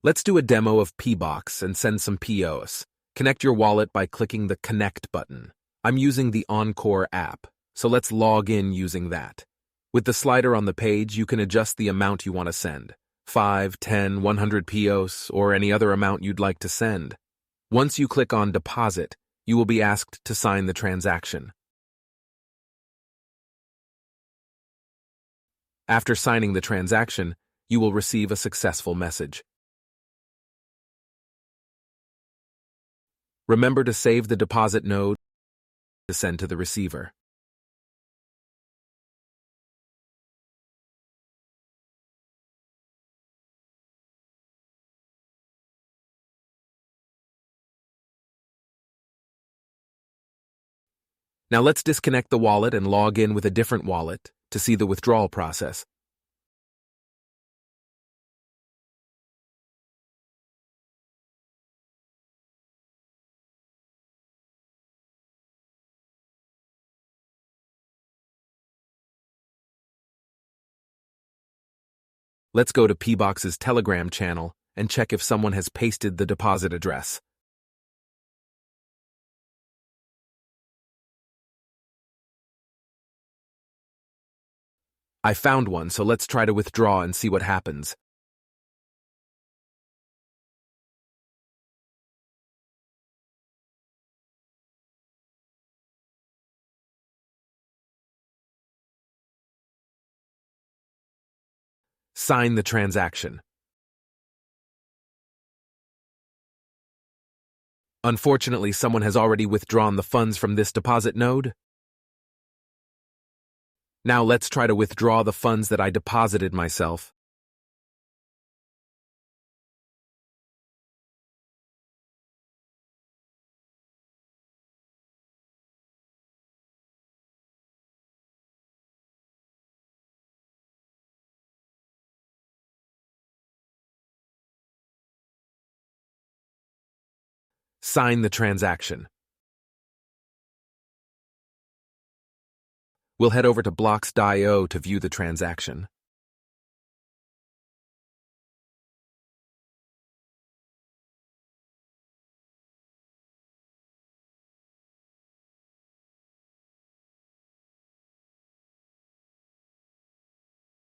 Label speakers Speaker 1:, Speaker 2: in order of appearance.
Speaker 1: Let's do a demo of pBOX and send some pEOS. Connect your wallet by clicking the Connect button. I'm using the Encore app, so let's log in using that. With the slider on the page, you can adjust the amount you want to send. 5, 10, 100 pEOS, or any other amount you'd like to send. Once you click on Deposit, you will be asked to sign the transaction. After signing the transaction, you will receive a successful message. Remember to save the deposit node to send to the receiver. Now let's disconnect the wallet and log in with a different wallet to see the withdrawal process. Let's go to pBOX's Telegram channel and check if someone has pasted the deposit address. I found one, so let's try to withdraw and see what happens. Sign the transaction. Unfortunately, someone has already withdrawn the funds from this deposit node. Now let's try to withdraw the funds that I deposited myself. Sign the transaction. We'll head over to blocks.io to view the transaction.